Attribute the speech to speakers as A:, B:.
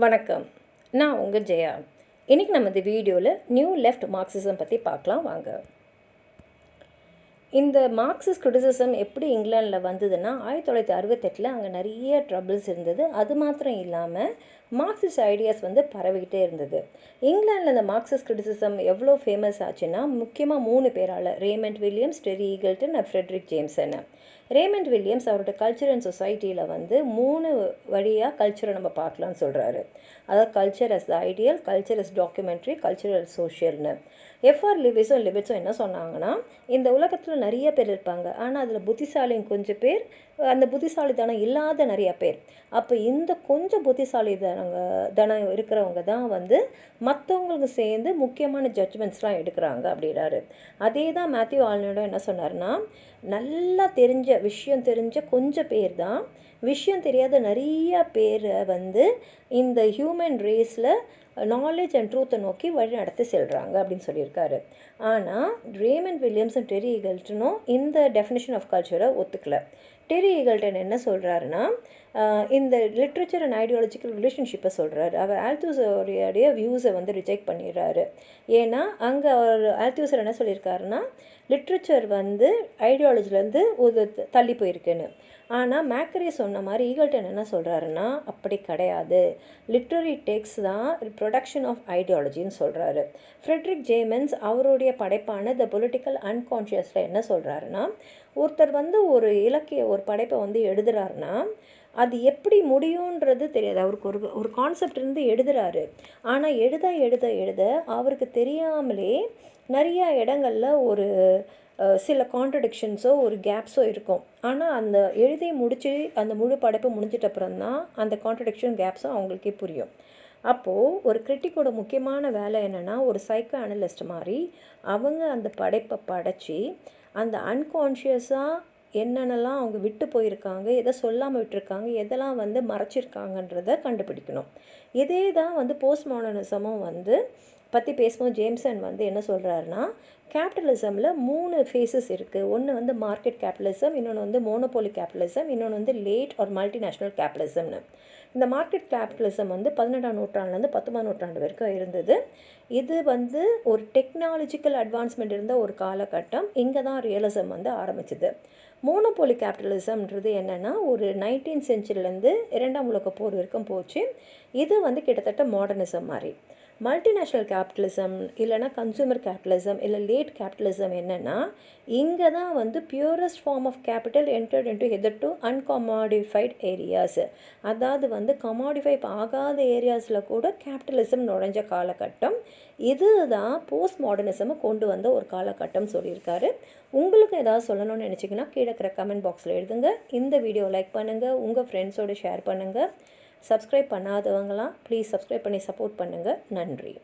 A: வணக்கம். நான் உங்கள் ஜெயா. இன்றைக்கி நம்ம இந்த வீடியோவில் நியூ லெஃப்ட் மார்க்சிசம் பற்றி பார்க்கலாம் வாங்க. இந்த மார்க்சிஸ்ட் கிரிட்டிசிசம் எப்படி இங்கிலாண்டில் வந்ததுன்னா 1968 அங்கே நிறைய ட்ரபிள்ஸ் இருந்தது. அது மாத்திரம் இல்லாமல் மார்க்சிஸ்ட் ஐடியாஸ் பரவிக்கிட்டே இருந்தது. இங்கிலாண்டில் இந்த மார்க்சிஸ்ட் கிரிட்டிசிசம் எவ்வளோ ஃபேமஸ் ஆச்சுன்னா முக்கியமாக 3 பேரால்: Raymond Williams, Terry Eagleton, Fredric Jameson. Raymond Williams அவரோட கல்ச்சர் அண்ட் சொசைட்டியில் 3 வழியாக கல்ச்சரை நம்ம பார்க்கலான்னு சொல்கிறாரு. அதாவது culture as the ideal, culture as documentary, culture as சோஷியல்னு. எஃப்ஆர் லிபிஸும் என்ன சொன்னாங்கன்னா, இந்த உலகத்தில் நிறைய பேர் இருப்பாங்க, ஆனால் அதில் புத்திசாலிங்க கொஞ்சம் பேர், அந்த புத்திசாலித்தனம் இல்லாத நிறைய பேர். அப்போ இந்த கொஞ்சம் புத்திசாலித்தனம் இருக்கிறவங்க தான் மற்றவங்களுக்கு சேர்ந்து முக்கியமான ஜட்ஜ்மெண்ட்ஸ்லாம் எடுக்கிறாங்க அப்படின்னாரு. அதே தான் மேத்யூ ஆல்னோட என்ன சொன்னார்னா, நல்லா விஷயம் தெரிஞ்ச கொஞ்சம் பேர் தான் விஷயம் தெரியாத நிறைய பேரை இந்த ஹியூமன் ரேஸில் நாலேஜ் அண்ட் ட்ரூத்தை நோக்கி வழி நடத்தி செல்கிறாங்க அப்படின்னு சொல்லியிருக்காரு. ஆனால் ரேமண்ட் வில்லியம்ஸும் டெரி ஈகிள்டனும் இந்த டெஃபினிஷன் ஆஃப் கல்ச்சரை ஒத்துக்கலை. டெரி ஈகிள்டன் என்ன சொல்கிறாருன்னா, இந்த லிட்ரேச்சர் அண்ட் ஐடியாலஜிக்கல் ரிலேஷன்ஷிப்பை சொல்கிறாரு. அவர் ஆல்தூஸோடைய வியூஸை ரிஜெக்ட் பண்ணிடுறாரு. ஏன்னா அங்கே அவர் ஆல்தூஸர் என்ன சொல்லியிருக்காருன்னா, லிட்ரேச்சர் ஐடியாலஜிலேருந்து ஒரு தள்ளி போயிருக்குன்னு. ஆனால் மேக்கரே சொன்ன மாதிரி ஈகிள்டன் என்ன சொல்கிறாருன்னா, அப்படி கிடையாது, லிட்ரரி டெக்ஸ்ட் தான் ப்ரொடக்ஷன் ஆஃப் ஐடியாலஜின்னு சொல்கிறாரு. ஃப்ரெட்ரிக் ஜேமன்ஸ் அவருடைய படைப்பான த பொலிட்டிக்கல் அன்கான்ஷியஸில் என்ன சொல்கிறாருன்னா, ஒருத்தர் ஒரு படைப்பை எழுதுகிறாருன்னா அது எப்படி முடியுன்றது தெரியாது. அவருக்கு ஒரு கான்செப்ட் இருந்து எழுதுகிறாரு. ஆனால் எழுத அவருக்கு தெரியாமலே நிறையா இடங்களில் ஒரு சில கான்ட்ரடிக்ஷன்ஸோ ஒரு கேப்ஸோ இருக்கும். ஆனால் அந்த எழுதி முடித்து அந்த முழு படைப்பை முடிஞ்சிட்டப்புறம்தான் அந்த கான்ட்ரடிக்ஷன் கேப்ஸும் அவங்களுக்கே புரியும். அப்போது ஒரு கிரிட்டிக்கோட முக்கியமான வேலை என்னென்னா, ஒரு சைக்கோ அனலிஸ்ட் மாதிரி அவங்க அந்த படைப்பை படைச்சி அந்த அன்கான்ஷியஸாக என்னென்னலாம் அவங்க விட்டு போயிருக்காங்க, எதை சொல்லாமல் விட்டுருக்காங்க, எதெல்லாம் மறைச்சிருக்காங்கன்றதை கண்டுபிடிக்கணும். இதே தான் போஸ்ட் மாடர்னிசமும் பற்றி பேசும்போது ஜேம்சன் என்ன சொல்கிறாருன்னா, கேபிட்டலிசமில் 3 ஃபேஸஸ் இருக்குது. ஒன்று மார்க்கெட் கேபிட்டலிசம், இன்னொன்று மோனோபோலி கேபிட்டலிசம், இன்னொன்று லேட் ஒரு மல்டிநேஷ்னல் கேபிட்டலிசம்னு. இந்த மார்க்கெட் கேபிட்டலிசம் 18ஆம் நூற்றாண்டுலேருந்து 19ஆம் நூற்றாண்டு வரைக்கும் இருந்தது. இது ஒரு டெக்னாலஜிக்கல் அட்வான்ஸ்மெண்ட் இருந்த ஒரு காலகட்டம். இங்கே தான் ரியலிசம் ஆரம்பிச்சுது. மோனோபோலி கேபிட்டலிசம்ன்றது என்னென்னா, ஒரு 19th செஞ்சுரிலேருந்து 2ஆம் உலக போர் வரைக்கும் போச்சு. இது கிட்டத்தட்ட மாடர்னிசம் மாதிரி. மல்டிநேஷ்னல் கேபிட்டலிசம் இல்லைனா கன்சூமர் கேபிட்டலிசம் இல்லை லேட் கேபிட்டலிசம் என்னென்னா, இங்கே தான் purest form of capital entered into hitherto uncommodified areas. அதாவது கமாடிஃபை ஆகாத ஏரியாஸில் கூட கேபிட்டலிசம் நுழைஞ்ச காலகட்டம். இது தான் போஸ்ட் மாடர்னிசமை கொண்டு வந்த ஒரு காலகட்டம் சொல்லியிருக்காரு. உங்களுக்கு ஏதாவது சொல்லணும்னு நினச்சிங்கன்னா கீழே இருக்கிற கமெண்ட் பாக்ஸில் எழுதுங்க. இந்த வீடியோ லைக் பண்ணுங்கள், உங்கள் ஃப்ரெண்ட்ஸோடு ஷேர் பண்ணுங்கள். சப்ஸ்கிரைப் பண்ணாதவங்களாம் ப்ளீஸ் சப்ஸ்கிரைப் பண்ணி சப்போர்ட் பண்ணுங்கள். நன்றி.